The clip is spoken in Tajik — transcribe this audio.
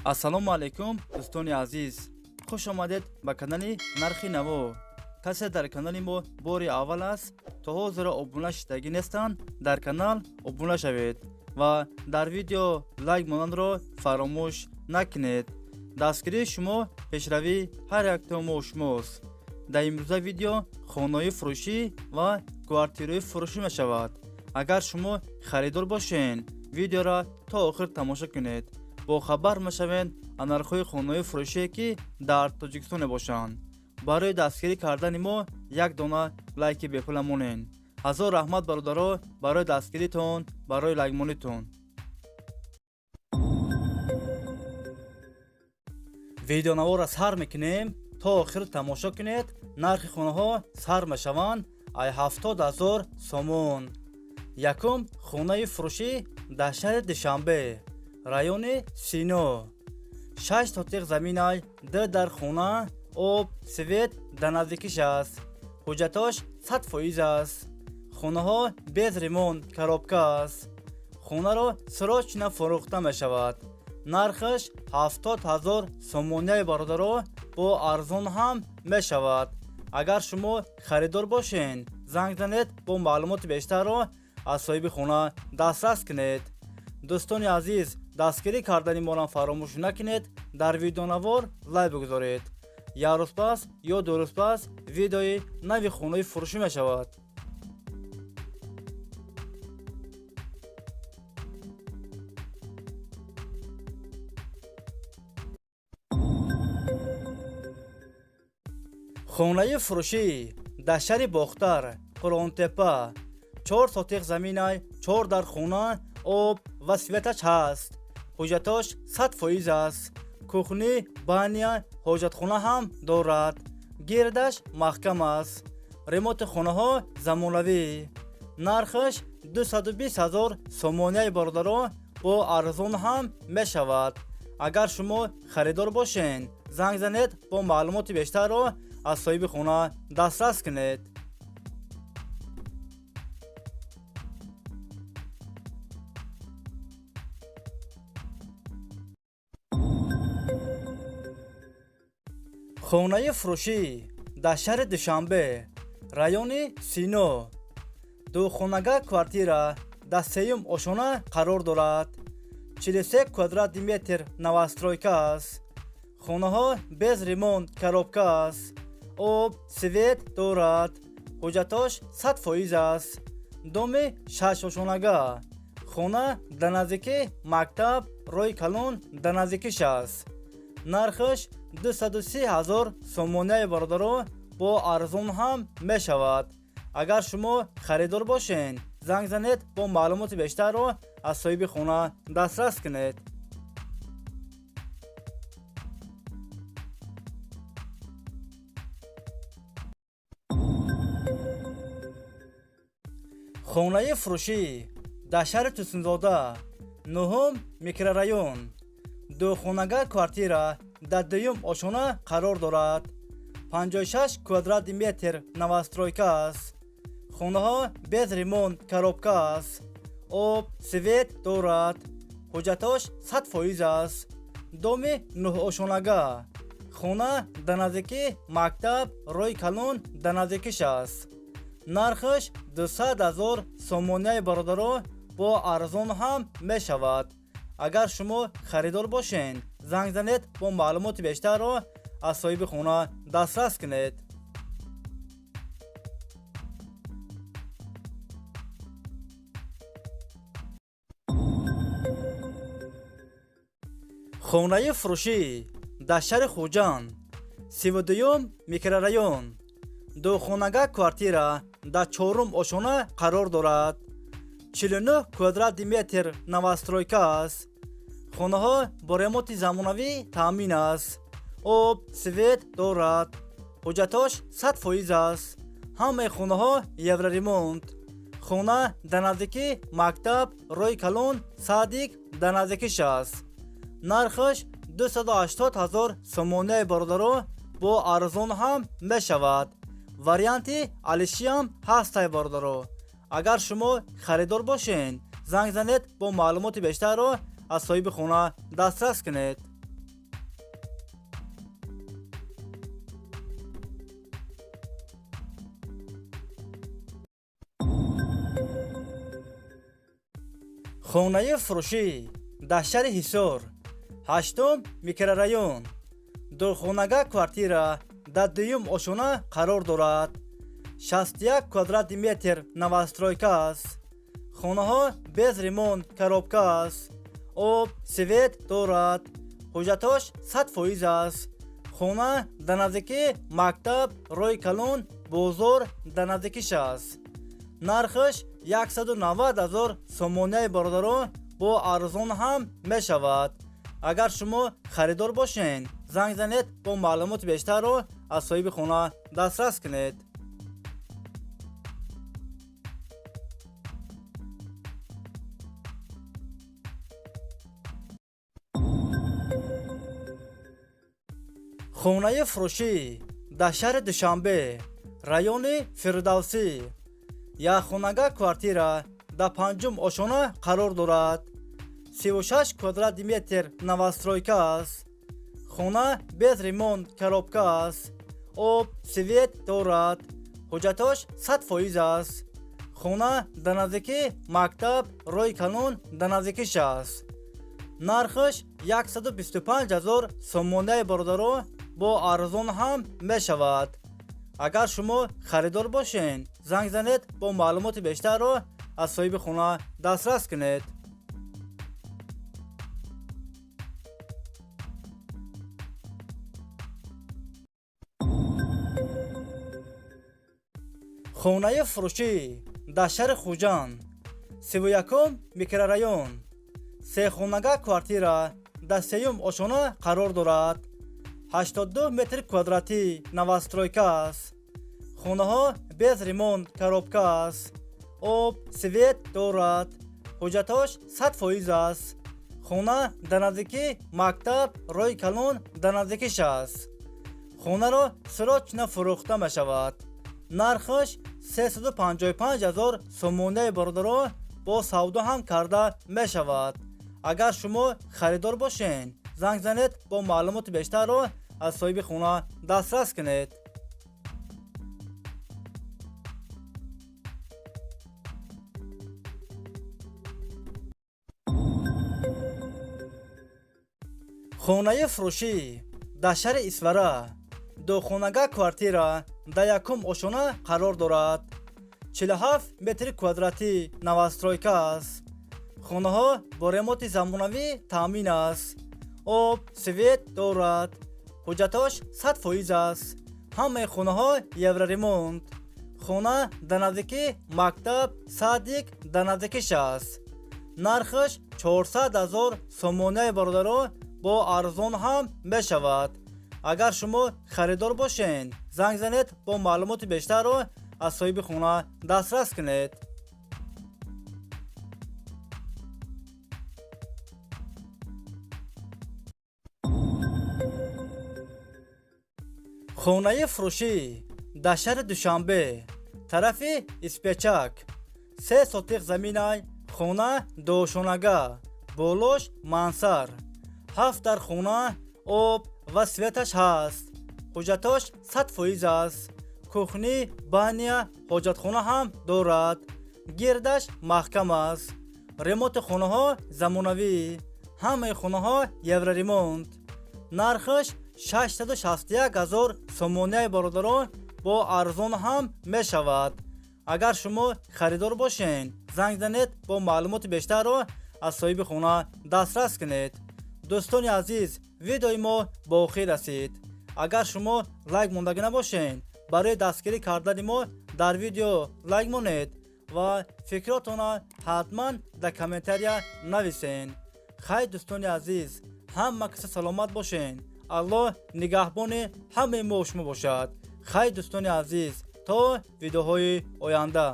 ассалому алайкум дӯстони азиз, хуш омадед ба канали Нархи Наво. касе дар канали мо бори аввал аст, то ҳозира обуна шидаги нестанд, дар канал обуна шавед ва дар видео лайк монанро фаромӯш накунед. дастгирии шумо пешравии ҳар яктои мо шумост. дар имрӯза видео хонаи фурӯшӣ ва квартираи фурӯшӣ мешавад. агар шумо харидор бошен, видеоро то охир тамошо кунед. бо хабар мешавед аз нархҳои хонаи фурӯшие ки дар Тоҷикистон мебошанд. барои дастгирӣ кардани мо як дона лайки бепула монед. ҳазор раҳмат бародаро барои дастгиритон, барои лайкмонитон. видеонаворро сар мекунем, то охир тамошо кунед. нархи хонаҳо сар мешаванд ай 70,000 сомон. якум хонаи фурӯшӣ дар шаҳри Душанбе, райони Сино. 6 сотиқ заминай, 2 дар хона, об, свет дар наздикиш аст. ҳуҷҷатош 100% аст. хонаҳо без ремонт, коробка аст. хонаро срочно фурӯхта мешавад. нархаш 70,000 сомоняи бародаро, бо арзон ҳам мешавад. агар шумо харидор бошен, занг занед, бо маълумоти бештарро аз соҳиби хона дастрас кунед. дӯстони азиз, дастгирӣ кардани моро фаромӯш накунед. дар видеонавор лайк бигузоред. як рӯз пас ё ду рӯз пас видеои нави хонаи фурӯшӣ мешавад. хонаи фурӯшӣ дар шаҳри Бохтар, Қуръонтепа, 4 сотиқ заминай, 4 дар хона, об ва светаш ҳаст. ҳуҷҷатош 100% аст. кухни, баня, ҳоҷатхона ҳам дорад. гирдаш маҳкам аст. ремонти хонаҳо замонавӣ. нархаш 220,000 сомоняи бародаро, бо арзон ҳам мешавад. агар шумо харидор бошен, занг занед, бо маълумоти бештарро аз соҳиби хона дастрас кунед. хонаи фурӯшӣ дар шаҳри Душанбе, райони Сино. духонага квартира дар сеюм ошона қарор дорад. 43 квадратни метр новостройка аст. хонаҳо без ремонт, коробка аст. об, свет дорад. ҳуҷҷатош 100% аст. доми 6 ошонага. хона дар наздики мактаб, роҳи калон дар наздикиш аст. нархаш 230,000 сомоняи бародаро, бо арзон ҳам мешавад. агар шумо харидор бошен, занг занед, бо маълумоти бештарро аз соҳиби хона дастрас кунед. хонаи фурӯшӣ дар шаҳри Тусунзода, 9 микрорайон. духонага квартира дар дуюм ошона қарор дорад. 56 квадратни метр новостройка аст. хонаҳо без ремонт, коробка аст. об, свет дорад. ҳуҷҷатош 100% аст. доми 9 ошонага. хона дар наздики мактаб, роҳи калон дар наздикиш аст. нархаш 200,000 сомоняи бародаро, бо арзон ҳам мешавад. агар шумо харидор бошен, занг занед, бо маълумоти бештарро аз соҳиби хона дастрас кунед. хонаи фурӯшӣ дар шаҳри Хуҷанд, 32 микрорайон. духонага квартира дар 4 ошона қарор дорад. 49 квадратни метр новостройка аст. хонаҳо бо ремонти замонавӣ таъмин аст. об, свет дорад. ҳуҷҷатош 100% аст. ҳамаи хонаҳо евроремонт. хона дар наздики мактаб, роҳи калон, садик дар наздикиш аст. нархаш 280,000 сомоняи бародаро, бо арзон ҳам мешавад. варианти алишиам ҳастай бародаро. агар шумо харидор бошен, занг занед, бо маълумоти бештарро аз соҳиби хона дастрас кунед. خانه فروشی در شهر حصار، 8 میکرورایون. دو کвартира در دوم ошона قرار دارد. 61 کвадрат метр новостройка است. خانه ها без ремонт коробка است. آب سویت دارد. حجتاش 100% است. خانه در نزدیکی مکتب، روی کلون، بازار در نزدیکیش است. نرخش 190,000 سومونه برادران با ارزان هم می شود. اگر شما خریدار باشین زنگ زنید با معلومات بیشتر رو از صاحب خانه دسترس کنید. خانه فروشی در شهر دوشنبه، رایون فردوسی. یک خانگاه کвартира در 5 ошона قرار دارد. 36 کвадрат метр новостройка است. خانه без ремонт коробка است. آب سویت دارد. حجتاش 100% است. خانه در نزدیکی مکتب، روی کلون در نزدیکیش است. نرخش 125,000 سومونه برادران با ارزان هم می شود. اگر شما خریدار باشین زنگ زنید با معلومات بیشتر رو از صاحب خانه دسترس کنید. خانه فروشی در شهر خوجان، 31 میکرورایون. 3 خانگاه کвартира در 3 ошона قرار دارد. 82 متر کвадраتی новостройка است. خانه ها без ремонт коробка است. آب سویت دارد. حجتاش 100% است. خانه در نزدیکی مکتب، روی کلون در نزدیکیش است. خانه را سراچ فروخته می شود. نرخش 355,000 سومونه برادران با سودا هم کرده می شود. اگر شما خریدار باشین زنگ زنید با معلومات بیشتر رو از صاحب خانه دسترس کنید. خانه فروشی در شهر اسواره، 2 خانگاه کвартира در 1 ошона قرار دارد. 47 متر کвадраتی новостройка است. خانه ها با ремонт زمانوی تامین است. آب سویت دارد. حجتاش 100% است. همه خانه ها یورو ремонт. خانه در نزدیکی مکتب، صدیق در نزدیکیش است. نرخش 400,000 سومونه برادران با ارزان هم می شود. اگر شما خریدار باشین زنگ زنید با معلومات بیشتر رو از صاحب خانه دسترس کنید. خانه فروشی در شهر دوشنبه، طرف اسپچک. 3 سوتیق زمینای خانه دوشونگاه، بولوش مансар. 7 در خانه آب و سویتش هست. حجتاش 100% است. کухні، بانیا، حاجتخانه هم دارد. گردش محکم است. ремонт خانه ها زمانوی. همه خانه ها یورو ремонт. نرخش 661,000 سومونه برادران با ارزان هم می شود. اگر شما خریدار باشین زنگ زنید با معلومات بیشتر رو از صاحب خانه دسترس کنید. دوستان عزیز، ویدیوی ما با خیر رسید. اگر شما لایک موندگی نباشین برای دستگیری کردن ما در ویدیو لایک مونید و فکراتون حتما در کامنتاریا نویسین. خیلی دوستان عزیز، همه کسی سلامت باشین. الله نگهبان همه ما شما باشد. خیلی دوستان عزیز، تا ویدیوهای آینده.